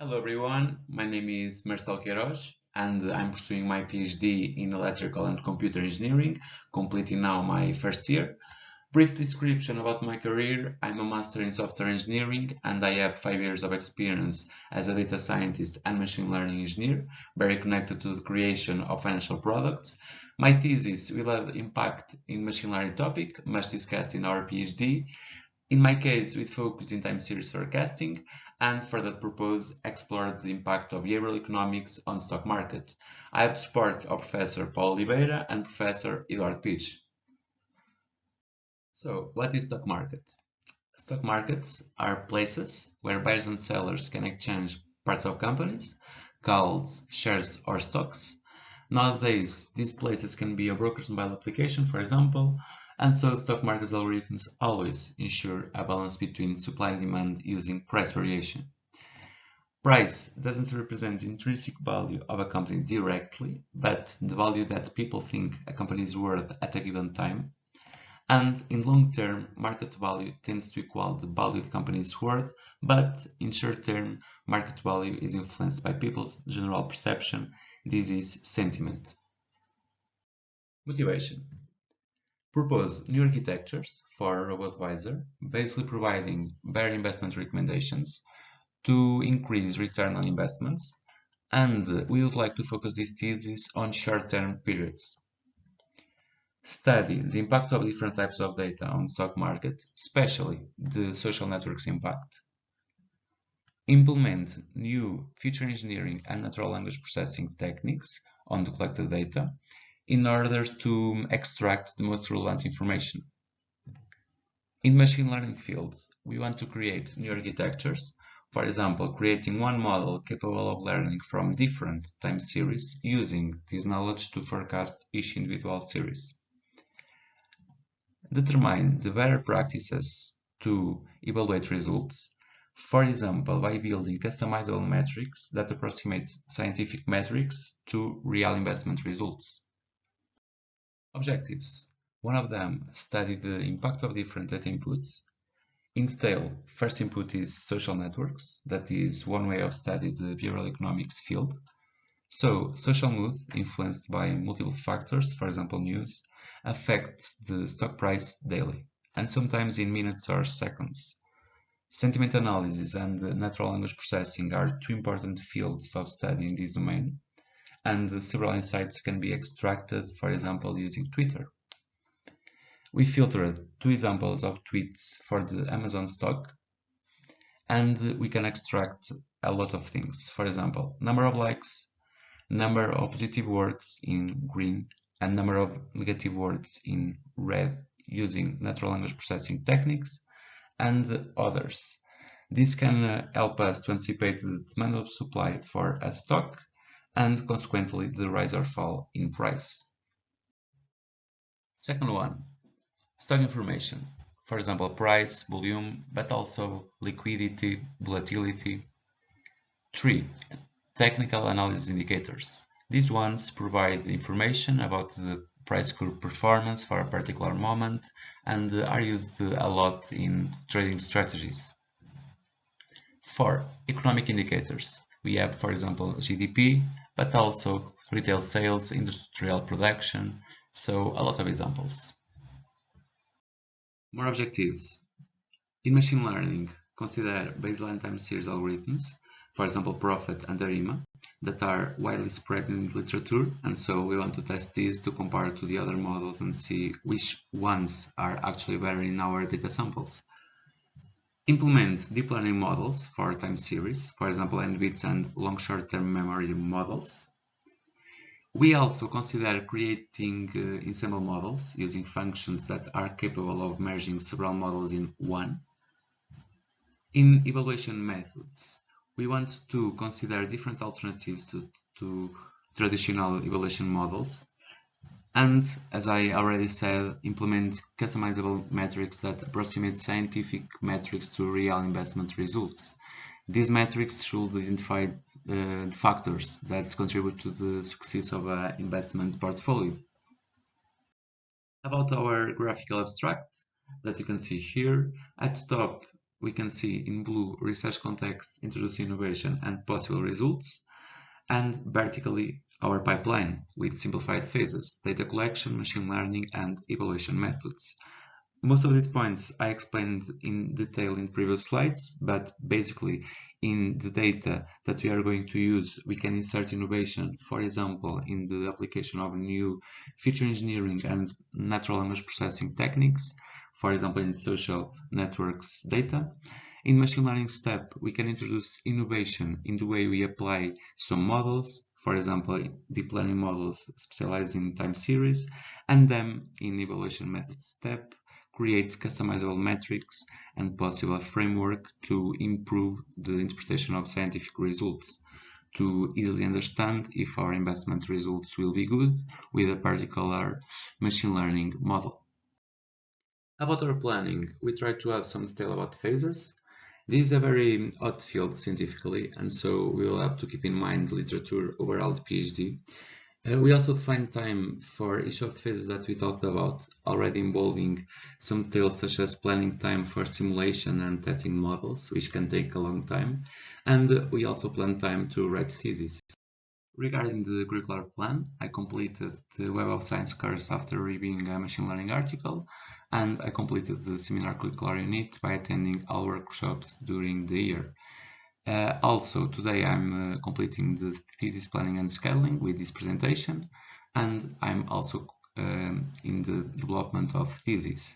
Hello everyone, my name is Marcelo Queiros and I'm pursuing my PhD in Electrical and Computer Engineering, completing now my first year. Brief description about my career: I'm a master in software engineering and I have 5 years of experience as a data scientist and machine learning engineer, very connected to the creation of financial products. My thesis will have impact in machine learning topic, much discussed in our PhD. In my case, we focus in time series forecasting and for that purpose explored the impact of behavioral economics on stock market. I have the support of Professor Paulo Oliveira and Professor Eduardo Pich. So, what is stock market? Stock markets are places where buyers and sellers can exchange parts of companies, called shares or stocks. Nowadays, these places can be a broker's mobile application, for example, and so stock market algorithms always ensure a balance between supply and demand using price variation. Price doesn't represent the intrinsic value of a company directly, but the value that people think a company is worth at a given time. And in long term, market value tends to equal the value the company is worth, but in short term, market value is influenced by people's general perception. This is sentiment. Motivation. Propose new architectures for robo-advisor, basically providing better investment recommendations to increase return on investments, and we would like to focus this thesis on short-term periods. Study the impact of different types of data on the stock market, especially the social networks impact. Implement new feature engineering and natural language processing techniques on the collected data in order to extract the most relevant information. In the machine learning field, we want to create new architectures, for example, creating one model capable of learning from different time series using this knowledge to forecast each individual series. Determine the better practices to evaluate results, for example, by building customizable metrics that approximate scientific metrics to real investment results. Objectives. One of them, study the impact of different data inputs. In detail, first input is social networks. That is one way of studying the behavioral economics field. So, social mood, influenced by multiple factors, for example news, affects the stock price daily, and sometimes in minutes or seconds. Sentiment analysis and natural language processing are two important fields of study in this domain, and several insights can be extracted, for example, using Twitter. We filtered 2 examples of tweets for the Amazon stock, and we can extract a lot of things. For example, number of likes, number of positive words in green, and number of negative words in red using natural language processing techniques, and others. This can help us to anticipate the demand of supply for a stock and consequently the rise or fall in price. Second one, stock information. For example, price, volume, but also liquidity, volatility. 3. Technical analysis indicators. These ones provide information about the price curve performance for a particular moment and are used a lot in trading strategies. 4. Economic indicators. We have, for example, GDP, but also retail sales, industrial production, so a lot of examples. More objectives. In machine learning, consider baseline time series algorithms, for example, Prophet and ARIMA, that are widely spread in the literature, and so we want to test these to compare to the other models and see which ones are actually better in our data samples. Implement deep learning models for time series, for example, NVIDIA and long short-term memory models. We also consider creating ensemble models using functions that are capable of merging several models in one. In evaluation methods, we want to consider different alternatives to traditional evaluation models. And, as I already said, implement customizable metrics that approximate scientific metrics to real investment results. These metrics should identify the factors that contribute to the success of an investment portfolio. About our graphical abstract that you can see here, at the top we can see in blue research context, introducing innovation and possible results, and vertically our pipeline with simplified phases, data collection, machine learning, and evaluation methods. Most of these points I explained in detail in previous slides, but basically in the data that we are going to use, we can insert innovation, for example, in the application of new feature engineering and natural language processing techniques, for example, in social networks data. In machine learning step, we can introduce innovation in the way we apply some models, for example, deep learning models specialized in time series, and then in evaluation method step, create customizable metrics and possible framework to improve the interpretation of scientific results, to easily understand if our investment results will be good with a particular machine learning model. About our planning, we try to have some detail about phases. This is a very hot field scientifically, and so we will have to keep in mind the literature overall the PhD. We also define time for each of the phases that we talked about, already involving some details such as planning time for simulation and testing models, which can take a long time, and we also plan time to write thesis. Regarding the curricular plan, I completed the Web of Science course after reviewing a machine learning article, and I completed the seminar curricular unit by attending all workshops during the year. Also, today I'm completing the thesis planning and scheduling with this presentation, and I'm also in the development of thesis.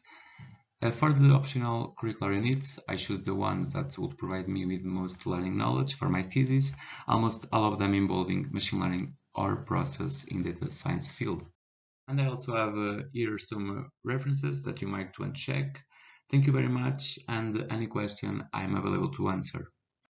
For the optional curricular units, I choose the ones that would provide me with the most learning knowledge for my thesis, almost all of them involving machine learning or process in data science field. And I also have here some references that you might want to check. Thank you very much, and any question I'm available to answer.